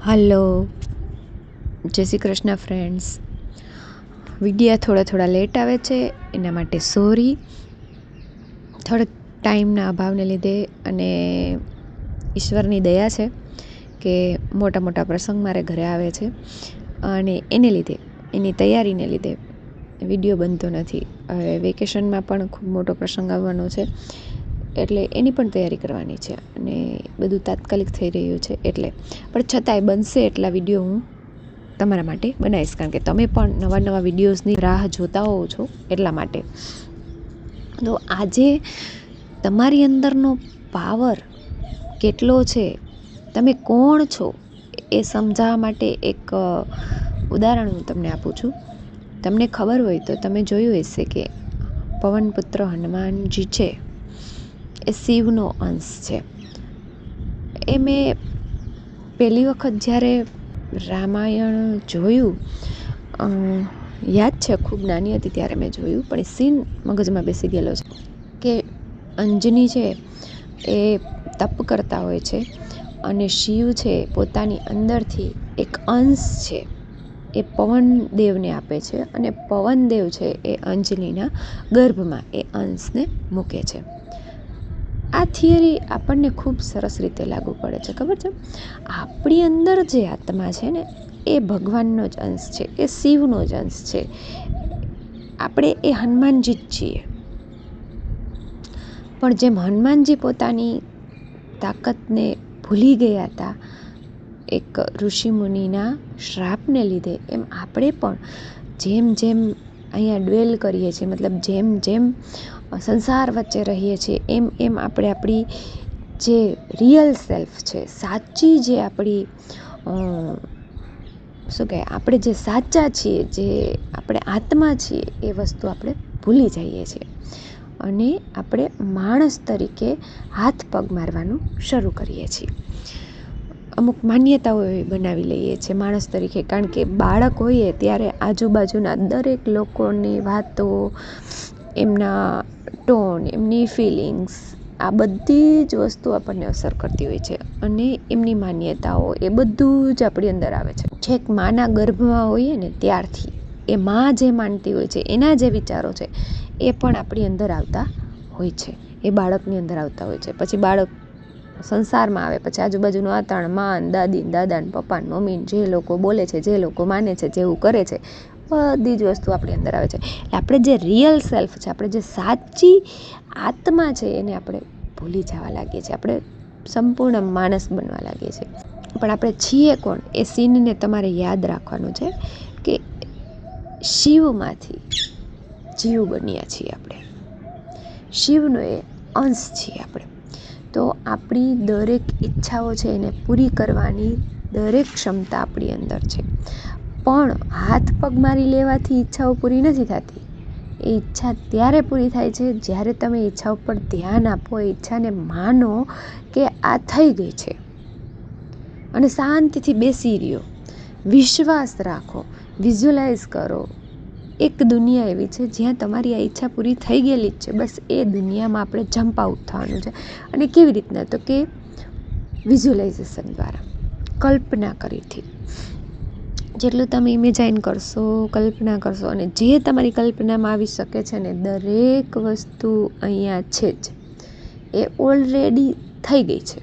Hello, જય Shri Krishna friends. વિડીયા થોડા late આવે છે, એના માટે સોરી. થોડોક ટાઈમના અભાવને લીધે અને ઈશ્વરની દયા છે કે મોટા પ્રસંગ મારે ઘરે આવે છે અને એને લીધે, એની તૈયારીને લીધે વિડીયો બનતો નથી. હવે વેકેશનમાં પણ ખૂબ મોટો પ્રસંગ આવવાનો છે, એટલે એની પણ તૈયારી કરવાની છે અને બધું તાત્કાલિક થઈ રહ્યું છે. એટલે પણ છતાંય બનશે એટલા વિડીયો હું તમારા માટે બનાવીશ, કારણ કે તમે પણ નવા વિડીયોઝની રાહ જોતા હોવ છો એટલા માટે. તો આજે તમારી અંદરનો પાવર કેટલો છે, તમે કોણ છો, એ સમજાવવા માટે એક ઉદાહરણ હું તમને આપું છું. તમને ખબર હોય તો તમે જોયું હશે કે પવનપુત્ર હનુમાનજી છે એ શિવનો અંશ છે. એ મેં પહેલી વખત જ્યારે રામાયણ જોયું, યાદ છે ખૂબ નાની હતી ત્યારે મેં જોયું, પણ એ સીન મગજમાં બેસી ગયેલો છે કે અંજની છે એ તપ કરતા હોય છે અને શિવ છે પોતાની અંદરથી એક અંશ છે એ પવનદેવને આપે છે અને પવનદેવ છે એ અંજલિના ગર્ભમાં એ અંશને મૂકે છે. આ થિયરી આપણને ખૂબ સરસ રીતે લાગુ પડે છે. ખબર છે, આપણી અંદર જે આત્મા છે ને એ ભગવાનનો જ અંશ છે, એ શિવનો જ અંશ છે. આપણે એ હનુમાનજી જ છીએ. પણ જેમ હનુમાનજી પોતાની તાકાતને ભૂલી ગયા હતા એક ઋષિ મુનિના શ્રાપને લીધે, એમ આપણે પણ જેમ અહીંયા ડ્વેલ કરીએ છીએ, મતલબ જેમ સંસાર વચ્ચે રહીએ છીએ, એમ આપણે આપણી જે રિયલ સેલ્ફ છે, સાચી જે આપણી શું કહે, આપણે જે સાચા છીએ, જે આપણે આત્મા છીએ, એ વસ્તુ આપણે ભૂલી જઈએ છીએ અને આપણે માણસ તરીકે હાથ પગ મારવાનું શરૂ કરીએ છીએ. અમુક માન્યતાઓ બનાવી લઈએ છીએ માણસ તરીકે, કારણ કે બાળક હોઈએ ત્યારે આજુબાજુના દરેક લોકોની વાતો, એમના ટોન, એમની ફિલિંગ્સ, આ બધી જ વસ્તુ આપણને અસર કરતી હોય છે અને એમની માન્યતાઓ, એ બધું જ આપણી અંદર આવે છે. છેક માના ગર્ભમાં હોઈએ ને ત્યારથી એ માં જે માનતી હોય છે, એના જે વિચારો છે, એ પણ આપણી અંદર આવતા હોય છે, એ બાળકની અંદર આવતા હોય છે. પછી બાળક સંસારમાં આવે, પછી આજુબાજુનું વાતાવરણ, માં, દાદી, દાદા, પપ્પા, મમ્મી જે લોકો બોલે છે, જે લોકો માને છે, જેવું કરે છે, બધી જ વસ્તુ આપણી અંદર આવે છે. આપણે જે રિયલ સેલ્ફ છે, આપણે જે સાચી આત્મા છે, એને આપણે ભૂલી જવા લાગીએ છીએ. આપણે સંપૂર્ણ માણસ બનવા લાગીએ છીએ. પણ આપણે છીએ કોણ, એ સીનને તમારે યાદ રાખવાનું છે કે શિવમાંથી જીવ બન્યા છીએ આપણે, શિવનો એ અંશ છીએ આપણે. તો આપણી દરેક ઈચ્છાઓ છે એને પૂરી કરવાની દરેક ક્ષમતા આપણી અંદર છે. પણ હાથ પગ મારી લેવાથી ઈચ્છાઓ પૂરી નથી થતી. એ ઈચ્છા ત્યારે પૂરી થાય છે જ્યારે તમે ઈચ્છા ઉપર ધ્યાન આપો, ઈચ્છાને માનો કે આ થઈ ગઈ છે અને શાંતિથી બેસી રહ્યો, વિશ્વાસ રાખો, વિઝ્યુઅલાઇઝ કરો. એક દુનિયા એવી છે જ્યાં તમારી આ ઈચ્છા પૂરી થઈ ગયેલી જ છે. બસ એ દુનિયામાં આપણે જમ્પ આઉટ થવાનું છે. અને કેવી રીતના, તો કે વિઝ્યુઅલાઇઝેશન દ્વારા, કલ્પના કરીથી. જેટલું તમે ઇમેજાઇન કરશો, કલ્પના કરશો, અને જે તમારી કલ્પનામાં આવી શકે છે ને દરેક વસ્તુ અહીંયા છે જ, એ ઓલરેડી થઈ ગઈ છે.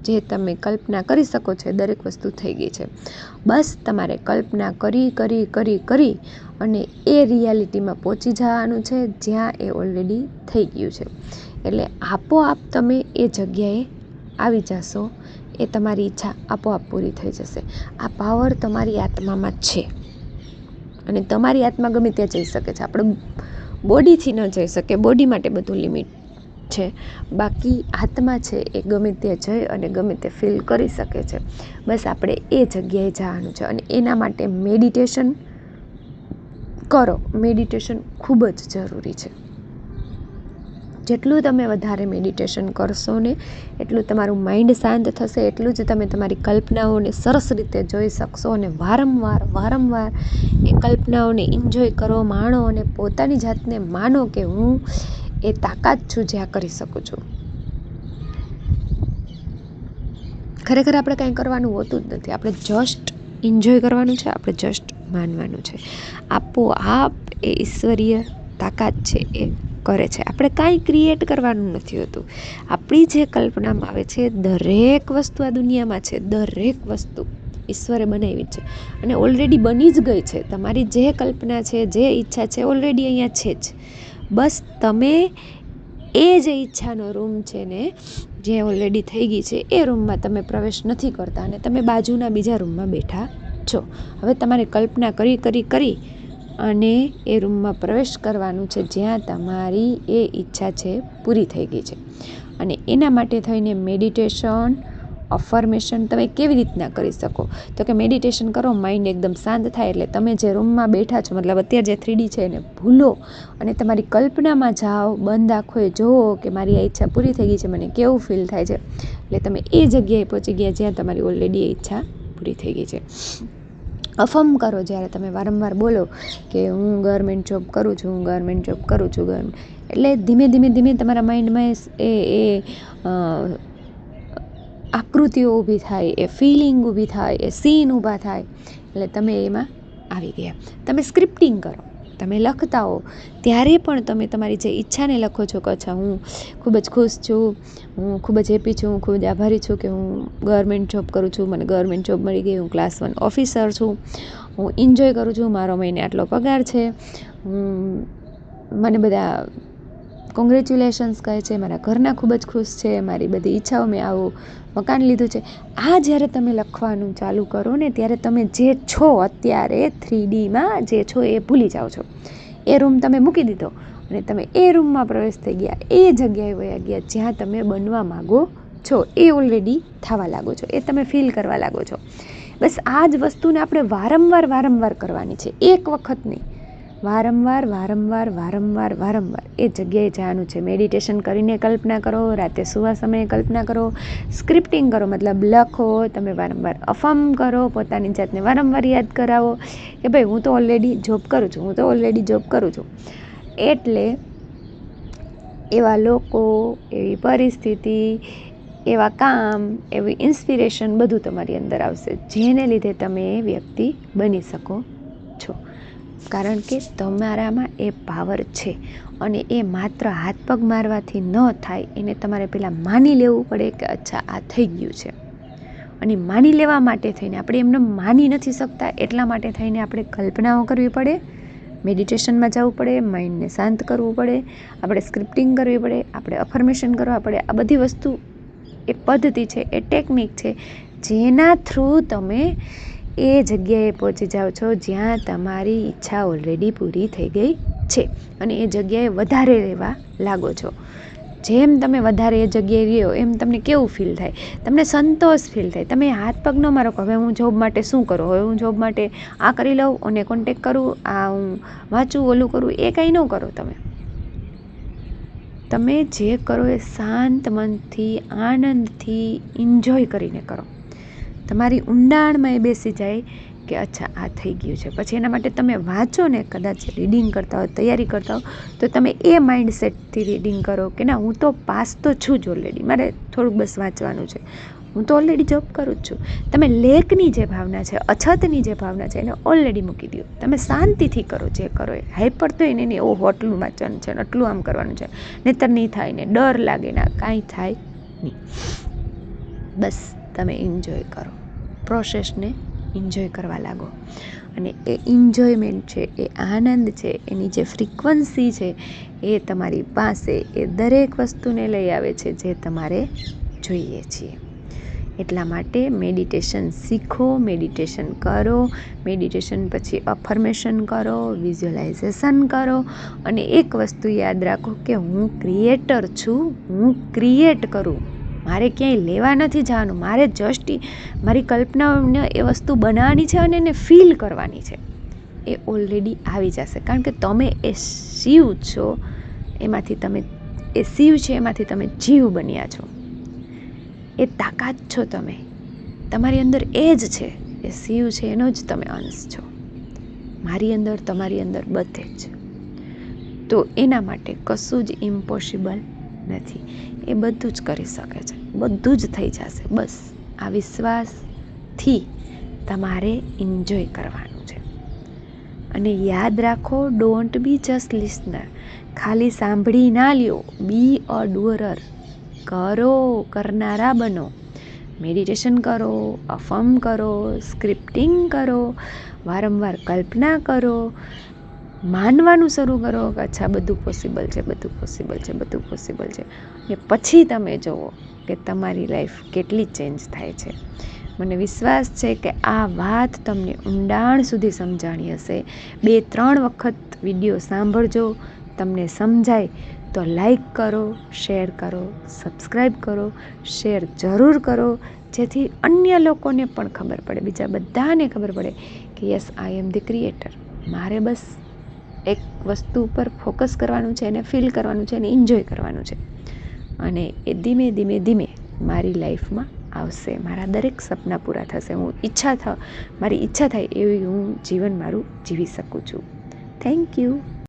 જે તમે કલ્પના કરી શકો છો દરેક વસ્તુ થઈ ગઈ છે. બસ તમારે કલ્પના કરી અને એ રિયાલિટીમાં પહોંચી જવાનું છે જ્યાં એ ઓલરેડી થઈ ગયું છે. એટલે આપોઆપ તમે એ જગ્યાએ આવી જશો, એ તમારી ઈચ્છા આપોઆપ પૂરી થઈ જશે. આ પાવર તમારી આત્મામાં છે અને તમારી આત્મા ગમે ત્યાં જઈ શકે છે. આપણે બોડીથી ન જઈ શકે, બોડી માટે બધું લિમિટ છે. બાકી આત્મા છે એ ગમે ત્યાં જઈ અને ગમે તે ફીલ કરી શકે છે. બસ આપણે એ જગ્યાએ જવાનું છે અને એના માટે મેડિટેશન કરો. મેડિટેશન ખૂબ જ જરૂરી છે. જેટલું તમે વધારે મેડિટેશન કરશો ને એટલું તમારું માઇન્ડ શાંત થશે, એટલું જ તમે તમારી કલ્પનાઓને સરસ રીતે જોઈ શકશો અને વારંવાર એ કલ્પનાઓને એન્જોય કરો, માણો અને પોતાની જાતને માનો કે હું એ તાકાત છું જે આ કરી શકું છું. ખરેખર આપણે કાંઈ કરવાનું હોતું જ નથી. આપણે જસ્ટ એન્જોય કરવાનું છે, આપણે જસ્ટ માનવાનું છે. આપોઆપ એ ઈશ્વરીય તાકાત છે એ કરે છે. આપણે કાંઈ ક્રિએટ કરવાનું નથી હોતું. આપણી જે કલ્પનામાં આવે છે દરેક વસ્તુ આ દુનિયામાં છે, દરેક વસ્તુ ઈશ્વરે બનાવી છે અને ઓલરેડી બની જ ગઈ છે. તમારી જે કલ્પના છે, જે ઈચ્છા છે ઓલરેડી અહીંયા છે જ. બસ તમે એ જે ઈચ્છાનો રૂમ છે ને જે ઓલરેડી થઈ ગઈ છે એ રૂમમાં તમે પ્રવેશ નથી કરતા અને તમે બાજુના બીજા રૂમમાં બેઠા છો. હવે તમારે કલ્પના કરી અને એ રૂમમાં પ્રવેશ કરવાનું છે જ્યાં તમારી એ ઈચ્છા છે પૂરી થઈ ગઈ છે. અને એના માટે થઈને મેડિટેશન, અફર્મેશન તમે કેવી રીતના કરી શકો? તો કે મેડિટેશન કરો, માઇન્ડ એકદમ શાંત થાય એટલે તમે જે રૂમમાં બેઠા છો, મતલબ અત્યારે જે 3D છે એને ભૂલો અને તમારી કલ્પનામાં જાઓ, બંધ આંખોએ જુઓ કે મારી આ ઈચ્છા પૂરી થઈ ગઈ છે, મને કેવું ફીલ થાય છે. એટલે તમે એ જગ્યાએ પહોંચી ગયા જ્યાં તમારી ઓલરેડી એ ઈચ્છા પૂરી થઈ ગઈ છે. અફર્મ કરો જ્યારે તમે વારંવાર બોલો કે હું ગવર્મેન્ટ જોબ કરું છું, હું ગવર્મેન્ટ જોબ કરું છું, એટલે ધીમે ધીમે તમારા માઇન્ડમાં એ આકૃતિઓ ઊભી થાય, એ ફિલિંગ ઊભી થાય, એ સીન ઊભા થાય એટલે તમે એમાં આવી ગયા. તમે સ્ક્રિપ્ટિંગ કરો, તમે લખતા હો ત્યારે પણ તમે તમારી જે ઈચ્છાને લખો છો કે અચ્છા હું ખૂબ જ ખુશ છું, હું ખૂબ જ હેપી છું, હું ખૂબ જ આભારી છું કે હું ગવર્મેન્ટ જોબ કરું છું, મને ગવર્મેન્ટ જોબ મળી ગઈ, હું ક્લાસ 1 ઓફિસર છું, હું એન્જોય કરું છું, મારો મહિને આટલો પગાર છે, મને બધા કોંગ્રેચ્યુલેશન્સ કહે છે, મારા ઘરના ખૂબ જ ખુશ છે, મારી બધી ઈચ્છાઓ, મેં આવું મકાન લીધું છે. આ જ્યારે તમે લખવાનું ચાલુ કરો ને ત્યારે તમે જે છો અત્યારે 3Dમાં જે છો એ ભૂલી જાઓ છો. એ રૂમ તમે મૂકી દીધો અને તમે એ રૂમમાં પ્રવેશ થઈ ગયા, એ જગ્યાએ વયા ગયા જ્યાં તમે બનવા માગો છો. એ ઓલરેડી થવા લાગો છો, એ તમે ફીલ કરવા લાગો છો. બસ આ જ વસ્તુને આપણે વારંવાર કરવાની છે, એક વખત નહીં, વારંવાર એ જગ્યાએ જવાનું છે. મેડિટેશન કરીને કલ્પના કરો, રાતે સૂવા સમયે કલ્પના કરો, સ્ક્રિપ્ટિંગ કરો મતલબ લખો, તમે વારંવાર અફર્મ કરો, પોતાની જાતને વારંવાર યાદ કરાવો કે ભાઈ હું તો ઓલરેડી જોબ કરું છું, હું તો ઓલરેડી જોબ કરું છું. એટલે એવા લોકો, એવી પરિસ્થિતિ, એવા કામ, એવી ઇન્સ્પિરેશન બધું તમારી અંદર આવશે જેને લીધે તમે એ વ્યક્તિ બની શકો છો. કારણ કે તમારામાં એ પાવર છે અને એ માત્ર હાથ પગ મારવાથી ન થાય. એને તમારે પહેલાં માની લેવું પડે કે અચ્છા આ થઈ ગયું છે. અને માની લેવા માટે થઈને આપણે એમને માની નથી શકતા, એટલા માટે થઈને આપણે કલ્પનાઓ કરવી પડે, મેડિટેશનમાં જવું પડે, માઇન્ડને શાંત કરવું પડે, આપણે સ્ક્રિપ્ટિંગ કરવી પડે, આપણે અફર્મેશન કરવા પડે. આ બધી વસ્તુ એ પદ્ધતિ છે, એ ટેકનિક છે જેના થ્રુ તમે એ જગ્યાએ પહોંચી જાઓ છો જ્યાં તમારી ઈચ્છા ઓલરેડી પૂરી થઈ ગઈ છે અને એ જગ્યાએ વધારે રહેવા લાગો છો. જેમ તમે વધારે એ જગ્યાએ રહ્યો એમ તમને કેવું ફીલ થાય? તમને સંતોષ ફીલ થાય. તમે હાથ પગ ન મારો કે હવે હું જોબ માટે શું કરું, હવે હું જોબ માટે આ કરી લઉં અને કોન્ટેક કરું, આ હું વાંચું, ઓલું કરું, એ કંઈ ન કરો. તમે જે કરો એ શાંત મનથી, આનંદથી, એન્જોય કરીને કરો. તમારી ઊંડાણમાં એ બેસી જાય કે અચ્છા આ થઈ ગયું છે. પછી એના માટે તમે વાંચો ને, કદાચ રીડિંગ કરતા હો, તૈયારી કરતા હો તો તમે એ માઇન્ડસેટથી રીડિંગ કરો કે ના હું તો પાસ તો છું જ ઓલરેડી, મારે થોડુંક બસ વાંચવાનું છે, હું તો ઓલરેડી જોબ કરું જ છું. તમે લેકની જે ભાવના છે, અછતની જે ભાવના છે એને ઓલરેડી મૂકી દો. તમે શાંતિથી કરો જે કરો એ. હાઈપર તો એને નહીં ઓ આટલું વાંચવાનું છે ને આટલું આમ કરવાનું છે નહીંતર નહીં થાય ને ડર લાગે ના, કાંઈ થાય નહીં. બસ તમે એન્જોય કરો, પ્રોસેસને એન્જોય કરવા લાગો અને એ એન્જોયમેન્ટ છે, એ આનંદ છે, એની જે ફ્રીક્વન્સી છે એ તમારી પાસે એ દરેક વસ્તુને લઈ આવે છે જે તમારે જોઈએ છીએ. એટલા માટે મેડિટેશન શીખો, મેડિટેશન કરો, મેડિટેશન પછી અફર્મેશન કરો, વિઝ્યુઅલાઇઝેશન કરો અને એક વસ્તુ યાદ રાખો કે હું ક્રિએટર છું, હું ક્રિએટ કરું, મારે ક્યાંય લેવા નથી જવાનું, મારે જસ્ટ મારી કલ્પનાઓને એ વસ્તુ બનાવવાની છે અને એને ફીલ કરવાની છે. એ ઓલરેડી આવી જશે કારણ કે તમે એ શિવ છો, એમાંથી તમે એ શિવ છે એમાંથી તમે જીવ બન્યા છો, એ તાકાત છો તમે, તમારી અંદર એ જ છે, એ શિવ છે એનો જ તમે અંશ છો, મારી અંદર, તમારી અંદર, બધે જ. તો એના માટે કશું જ ઇમ્પોસિબલ નથી, એ બધું જ કરી શકે છે, બધું જ થઈ જશે. બસ આ વિશ્વાસથી તમારે એન્જોય કરવાનું છે. અને યાદ રાખો, ડોન્ટ બી જસ્ટ લિસનર. ખાલી સાંભળી ના લ્યો, બી અ ડુઅરર. કરો, કરનારા બનો. મેડિટેશન કરો, અફર્મ કરો, સ્ક્રિપ્ટિંગ કરો, વારંવાર કલ્પના કરો, માનવાનું શરૂ કરો કે અચ્છા બધું પોસિબલ છે, બધું પોસિબલ છે, બધું પોસિબલ છે. ને પછી તમે જુઓ કે તમારી લાઈફ કેટલી ચેન્જ થાય છે. મને વિશ્વાસ છે કે આ વાત તમને ઊંડાણ સુધી સમજાણી હશે. 2-3 વખત વિડીયો સાંભળજો, તમને સમજાય તો લાઈક કરો, શેર કરો, સબસ્ક્રાઈબ કરો, શેર જરૂર કરો, જેથી અન્ય લોકોને પણ ખબર પડે, બીજા બધાને ખબર પડે કે yes, I M the creator. મારે બસ એક વસ્તુ ઉપર ફોકસ કરવાનું છે, એને ફીલ કરવાનું છે, એને એન્જોય કરવાનું છે. અને એ ધીમે ધીમે ધીમે મારી લાઈફમાં આવશે. મારા દરેક સપના પૂરા થશે. મારી ઈચ્છા થાય એવી હું જીવન મારું જીવી શકું છું. Thank you.